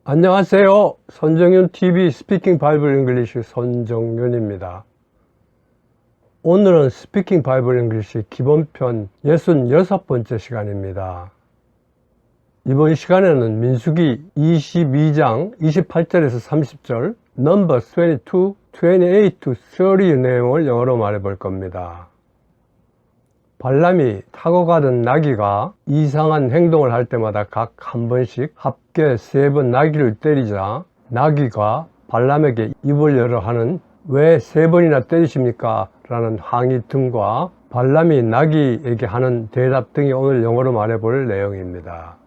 안녕하세요. 선정윤TV 스피킹 바이블 잉글리시 선정윤입니다. 오늘은 스피킹 바이블 잉글리시 기본편 66번째 시간입니다. 이번 시간에는 민수기 22장 28절에서 30절, Numbers 22, 28 to 30 내용을 영어로 말해 볼 겁니다. 발람이 타고 가던 나귀가 이상한 행동을 할 때마다 각 한 번씩 합계 3번 나귀를 때리자 나귀가 발람에게 입을 열어 하는 "왜 3번이나 때리십니까? 라는 항의 등과 발람이 나귀에게 하는 대답 등이 오늘 영어로 말해볼 내용입니다.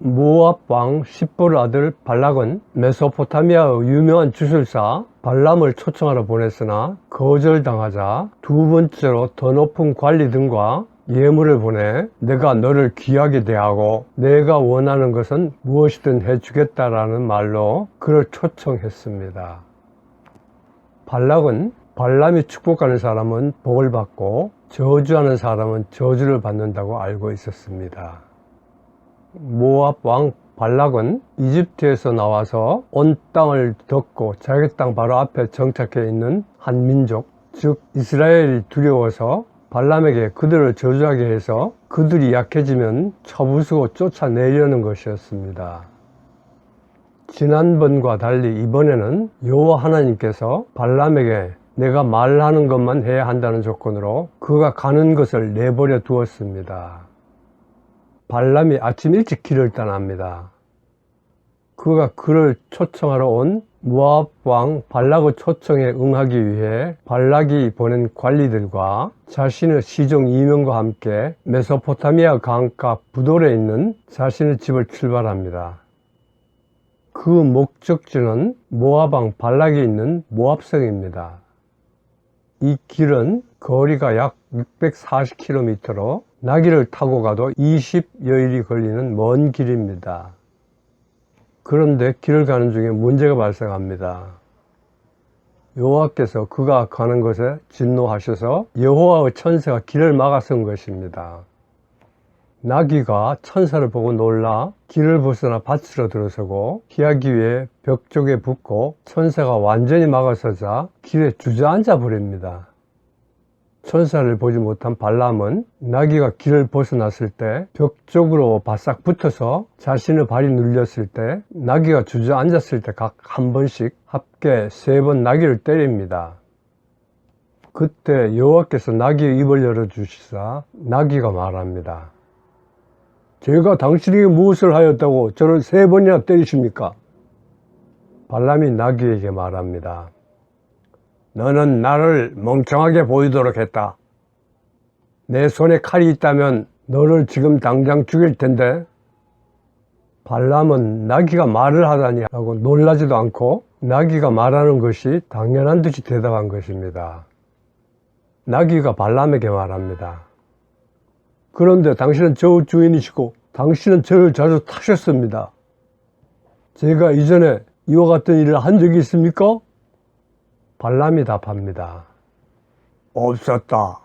모압 왕 십보르 아들 발락은 메소포타미아의 유명한 주술사 발람을 초청하러 보냈으나 거절당하자 두 번째로 더 높은 관리 등과 예물을 보내 "내가 너를 귀하게 대하고 내가 원하는 것은 무엇이든 해주겠다라는 말로 그를 초청했습니다. 발락은 발람이 축복하는 사람은 복을 받고 저주하는 사람은 저주를 받는다고 알고 있었습니다. 모압 왕 발락은 이집트에서 나와서 온 땅을 덮고 자기 땅 바로 앞에 정착해 있는 한 민족, 즉 이스라엘이 두려워서 발람에게 그들을 저주하게 해서 그들이 약해지면 쳐부수고 쫓아내려는 것이었습니다. 지난번과 달리 이번에는 여호와 하나님께서 발람에게 내가 말하는 것만 해야 한다는 조건으로 그가 가는 것을 내버려 두었습니다. 발람이 아침 일찍 길을 떠납니다. 그가 그를 초청하러 온 모압 왕 발락의 초청에 응하기 위해 발락이 보낸 관리들과 자신의 시종 2명과 함께 메소포타미아 강가 부돌에 있는 자신의 집을 출발합니다. 그 목적지는 모압 왕 발락이 있는 모압성입니다. 이 길은 거리가 약 640km로 나귀를 타고 가도 20여일이 걸리는 먼 길입니다. 그런데 길을 가는 중에 문제가 발생합니다. 여호와께서 그가 가는 곳에 진노하셔서 여호와의 천사가 길을 막아선 것입니다. 나귀가 천사를 보고 놀라 길을 벗어나 밭으로 들어서고 피하기 위해 벽 쪽에 붙고 천사가 완전히 막아서자 길에 주저앉아 버립니다. 천사를 보지 못한 발람은 나귀가 길을 벗어났을 때 벽 쪽으로 바싹 붙어서 자신의 발이 눌렸을 때 나귀가 주저앉았을 때 각 한 번씩 합계 3번 나귀를 때립니다. 그때 여호와께서 나귀의 입을 열어주시사 나귀가 말합니다. "제가 당신에게 무엇을 하였다고 저를 3번이나 때리십니까?" 발람이 나귀에게 말합니다. "너는 나를 멍청하게 보이도록 했다. 내 손에 칼이 있다면 너를 지금 당장 죽일 텐데." 발람은 나귀가 말을 하다니 하고 놀라지도 않고 나귀가 말하는 것이 당연한 듯이 대답한 것입니다. 나귀가 발람에게 말합니다. "그런데 당신은 저 주인이시고 당신은 저를 자주 타셨습니다. 제가 이전에 이와 같은 일을 한 적이 있습니까?" 발람이 답합니다. "없었다."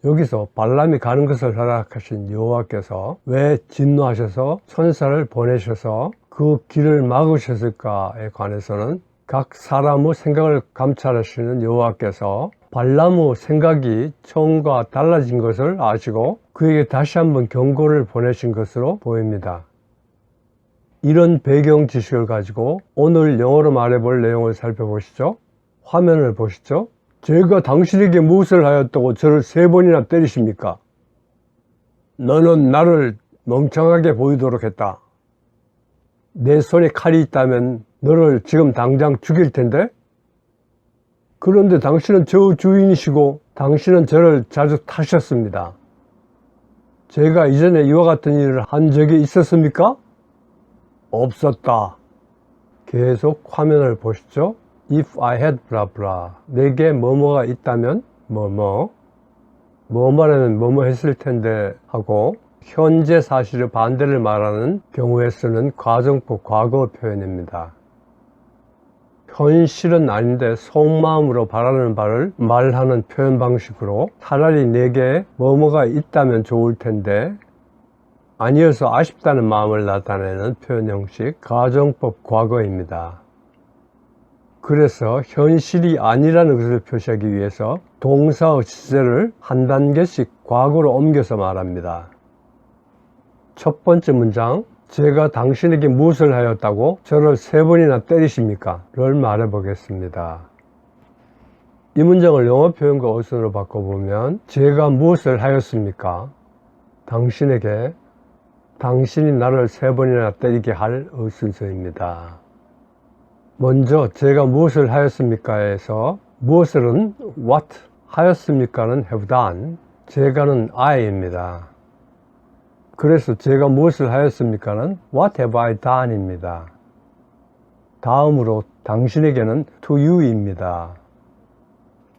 여기서 발람이 가는 것을 허락하신 여호와께서 왜 진노하셔서 천사를 보내셔서 그 길을 막으셨을까에 관해서는 각 사람의 생각을 감찰하시는 여호와께서 발람의 생각이 처음과 달라진 것을 아시고 그에게 다시 한번 경고를 보내신 것으로 보입니다. 이런 배경 지식을 가지고 오늘 영어로 말해볼 내용을 살펴보시죠. 화면을 보시죠. "제가 당신에게 무엇을 하였다고 저를 3번이나 때리십니까? 너는 나를 멍청하게 보이도록 했다. 내 손에 칼이 있다면 너를 지금 당장 죽일 텐데? 그런데 당신은 저 주인이시고 당신은 저를 자주 타셨습니다. 제가 이전에 이와 같은 일을 한 적이 있었습니까?" "없었다." 계속 화면을 보시죠. "If I had blah blah." 내게 뭐뭐가 있다면 뭐뭐, 뭐뭐라면 뭐뭐 했을 텐데 하고 현재 사실의 반대를 말하는 경우에 쓰는 가정법 과거 표현입니다. 현실은 아닌데 속마음으로 바라는 바를 말하는 표현 방식으로 차라리 내게 뭐뭐가 있다면 좋을 텐데 아니어서 아쉽다는 마음을 나타내는 표현 형식 가정법 과거입니다. 그래서 현실이 아니라는 것을 표시하기 위해서 동사의 시제를 한 단계씩 과거로 옮겨서 말합니다. 첫 번째 문장, 제가 당신에게 무엇을 하였다고 저를 3번이나 때리십니까? 를 말해 보겠습니다. 이 문장을 영어 표현과 어순으로 바꿔보면 제가 무엇을 하였습니까? 당신에게 당신이 나를 3번이나 때리게 할 순서입니다. 먼저 제가 무엇을 하였습니까? 에서 무엇을은 what, 하였습니까는 have done, 제가는 I입니다. 그래서 제가 무엇을 하였습니까는 what have I done 입니다. 다음으로 당신에게는 to you입니다.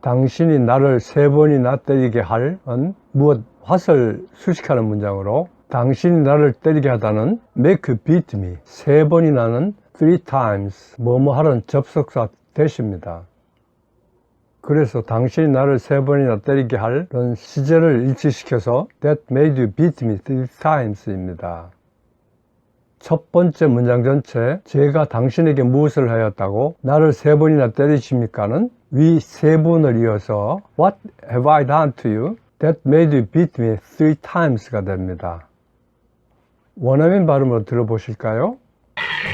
당신이 나를 3번이나 때리게 할은 무엇, what을 수식하는 문장으로 당신이 나를 때리게 하다는 make you beat me, 3번이나는 3 times, 뭐뭐 하는 접속사 대시입니다. 그래서 당신이 나를 3번이나 때리게 할은 시제를 일치시켜서 that made you beat me 3 times 입니다. 첫 번째 문장 전체 제가 당신에게 무엇을 하였다고 나를 3번이나 때리십니까는 위 3분을 이어서 What have I done to you that made you beat me 3 times가 됩니다. 원어민 발음으로 들어보실까요?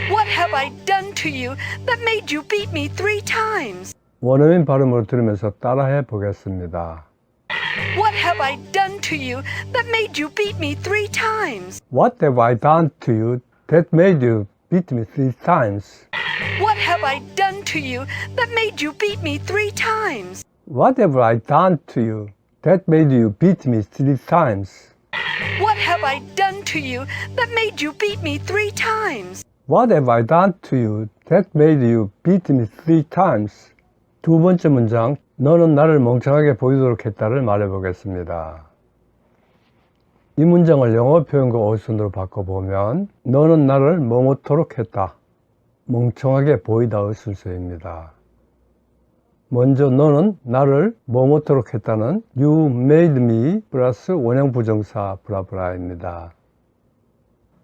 What have I done to you that made you beat me 3 times? 원어민 발음으로 들으면서 따라해 보겠습니다. What have I done to you that made you beat me 3 times? What have I done to you that made you beat me 3 times? What have I done to you that made you beat me 3 times? What have I done to you that made you beat me 3 times? What have I done to you that made you beat me 3 times? What have I done to you that made you beat me 3 times? 두 번째 문장, 너는 나를 멍청하게 보이도록 했다를 말해 보겠습니다. 이 문장을 영어 표현과 어순으로 바꿔보면 너는 나를 멍하도록 했다, 멍청하게 보이다의 순서입니다. 먼저 너는 나를 멍하도록 했다는 You made me 플러스 원형 부정사 브라브라입니다.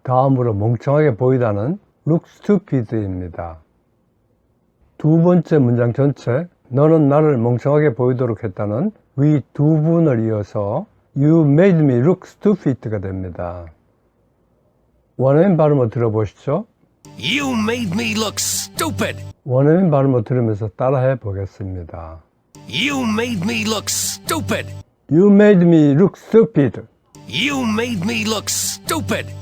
다음으로 멍청하게 보이다는 look stupid입니다. 두 번째 문장 전체 너는 나를 멍청하게 보이도록 했다는 위 두 분을 이어서 You made me look stupid가 됩니다. 원어민 발음을 들어보시죠. You made me look stupid. 원어민 발음을 들으면서 따라해 보겠습니다. You made me look stupid. You made me look stupid. You made me look stupid.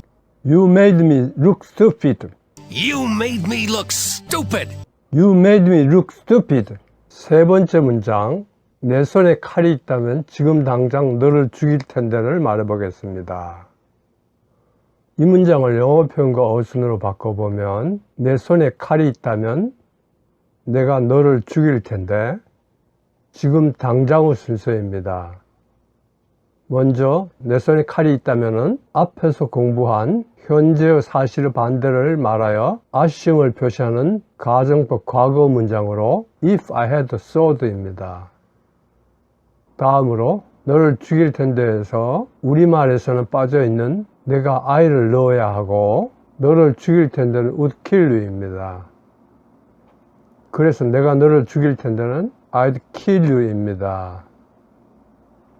You made me look stupid. You made me look stupid. You made me look stupid. 세 번째 문장, 내 손에 칼이 있다면 지금 당장 너를 죽일 텐데를 말해보겠습니다. 이 문장을 영어 표현과 어순으로 바꿔보면 내 손에 칼이 있다면 내가 너를 죽일 텐데 지금 당장의 순서입니다. 먼저 내 손에 칼이 있다면 앞에서 공부한 현재의 사실의 반대를 말하여 아쉬움을 표시하는 가정법 과거 문장으로 If I had a sword입니다. 다음으로 너를 죽일 텐데에서 우리말에서는 빠져있는 내가 I를 넣어야 하고 너를 죽일 텐데는 would kill you입니다. 그래서 내가 너를 죽일 텐데는 I'd kill you입니다.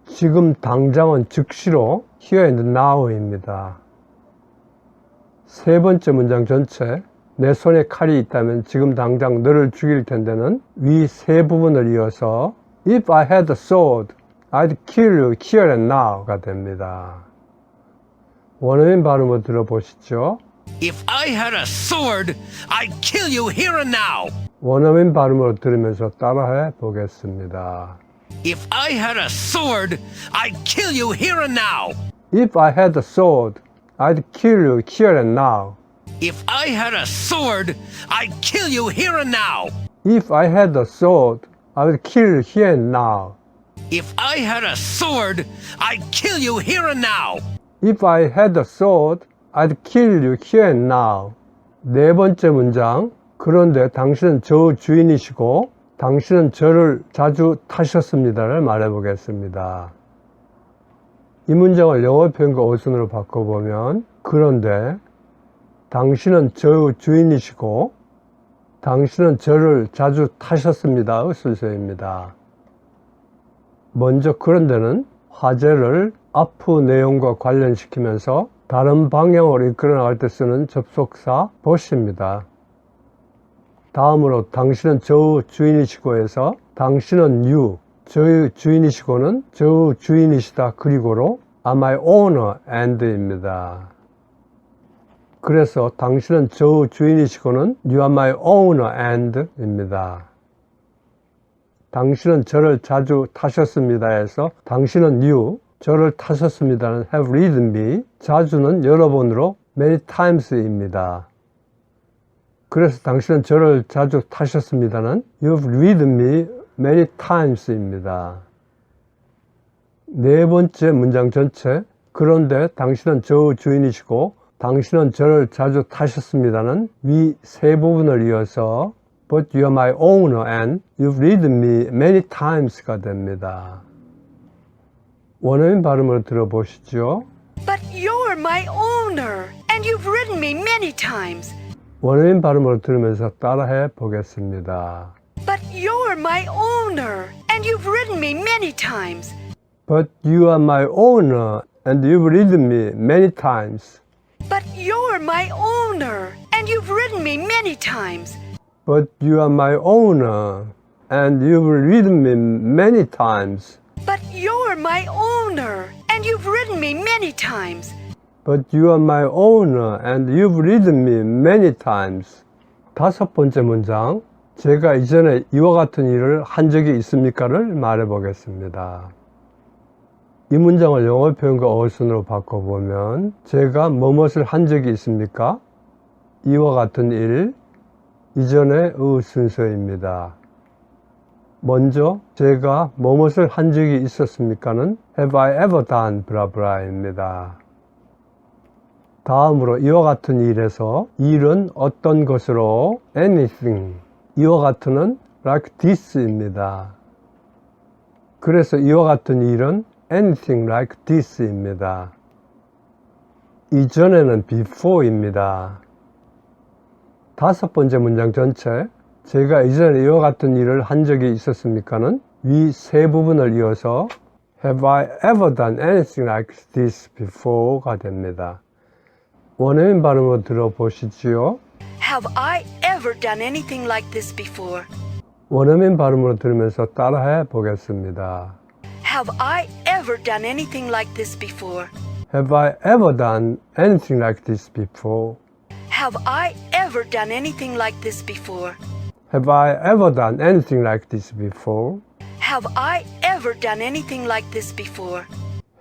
지금 당장은 즉시로 here and now입니다. 세 번째 문장 전체 내 손에 칼이 있다면 지금 당장 너를 죽일 텐데는 위 세 부분을 이어서 If I had a sword, I'd kill you here and now가 됩니다. 원어민 발음을 들어보시죠. If I had a sword, I'd kill you here and now. 원어민 발음으로 들으면서 따라해 보겠습니다. If I had a sword, I'd kill you here and now. If I had a sword, I'd kill you here and now. If I had a sword, I'd kill you here and now. If I had a sword, I would kill you here and now. If I had a sword, I'd kill you here and now. If I had a sword, I'd kill you here and now. 네 번째 문장, 그런데 당신은 저 주인이시고 당신은 저를 자주 타셨습니다를 말해보겠습니다. 이 문장을 영어 표현과 어순으로 바꿔보면 그런데 당신은 저의 주인이시고 당신은 저를 자주 타셨습니다의 순서입니다. 먼저 그런데는 화제를 앞의 내용과 관련시키면서 다른 방향으로 이끌어 나갈 때 쓰는 접속사 but입니다. 다음으로 당신은 저의 주인이시고에서 당신은 you, 저의 주인이시고는 저의 주인이시다 그리고로 am I owner and입니다. 그래서 당신은 저의 주인이시고는 you are my owner and입니다. 당신은 저를 자주 타셨습니다 해서 당신은 you, 저를 타셨습니다는 have ridden me, 자주는 여러 번으로 many times입니다. 그래서 당신은 저를 자주 타셨습니다는 you've ridden me many times입니다. 네 번째 문장 전체, 그런데 당신은 저의 주인이시고 당신은 저를 자주 타셨습니다는 위 세 부분을 이어서 But you are my owner and you've ridden me many times가 됩니다. 원어민 발음으로 들어보시죠. But you're my owner, and you've ridden me many times. 원어민 발음으로 들으면서 따라해 보겠습니다. But you're my owner, and you've ridden me many times. But you are my owner and you've ridden me many times. But you're my owner, and you've ridden me many times. But you are my owner and you've ridden me many times. But you're my owner, and you've ridden me many times. But you are my owner and you've ridden me many times. 다섯 번째 문장, 제가 이전에 이와 같은 일을 한 적이 있습니까를 말해 보겠습니다. 이 문장을 영어 표현과 어순으로 바꿔보면 제가 뭐뭇을 한 적이 있습니까? 이와 같은 일, 이전의 순서입니다. 먼저 제가 뭐뭇을 한 적이 있었습니까는 Have I ever done 블라블라입니다. 다음으로 이와 같은 일에서 일은 어떤 것으로 anything, 이와 같은은 like this입니다. 그래서 이와 같은 일은 anything like this입니다. 이전에는 before입니다. 다섯 번째 문장 전체, 제가 이전에 이와 같은 일을 한 적이 있었습니까는 위 세 부분을 이어서 Have I ever done anything like this before가 됩니다. 원어민 발음으로 들어보시지요. Have I ever done anything like this before? 원어민 발음으로 들으면서 따라해 보겠습니다. Have I ever done anything like this before? Have I ever done anything like this before? Have I ever done anything like this before? Have I ever done anything like this before? Have I ever done anything like this before?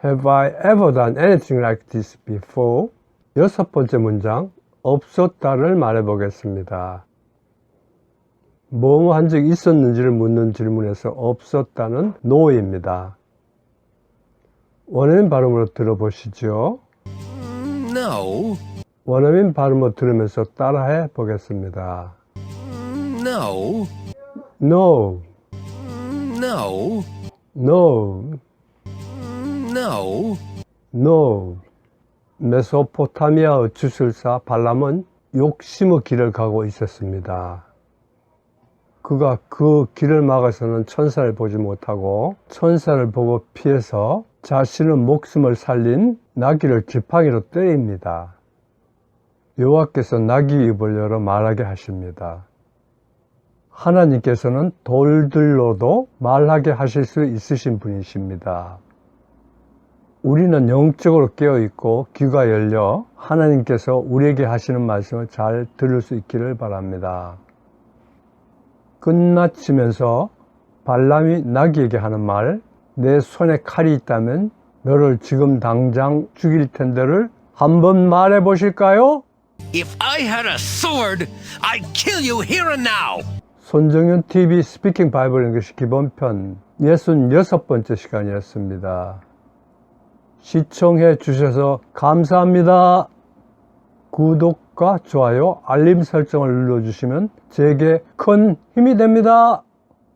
Have I ever done anything like this before? 여섯 번째 문장, 없었다를 말해 보겠습니다. 뭐뭐 한 적이 있었는지를 묻는 질문에서 없었다는 no입니다. 원어민 발음으로 들어보시죠. No. 원어민 발음으로 들으면서 따라해 보겠습니다. No. No, No. no, No. no. 메소포타미아의 주술사 발람은 욕심의 길을 가고 있었습니다. 그가 그 길을 막아서는 천사를 보지 못하고 천사를 보고 피해서 자신의 목숨을 살린 나귀를 지팡이로 때립니다. 여호와께서 나귀 입을 열어 말하게 하십니다. 하나님께서는 돌들로도 말하게 하실 수 있으신 분이십니다. 우리는 영적으로 깨어있고 귀가 열려 하나님께서 우리에게 하시는 말씀을 잘 들을 수 있기를 바랍니다. 끝마치면서 발람이 나귀에게 하는 말, 내 손에 칼이 있다면 너를 지금 당장 죽일 텐데를 한번 말해 보실까요? If I had a sword, I'd kill you here and now. 손정윤 TV 스피킹 바이블 잉글리시 기본편 66번째 시간이었습니다. 시청해 주셔서 감사합니다. 구독과 좋아요, 알림 설정을 눌러주시면 제게 큰 힘이 됩니다.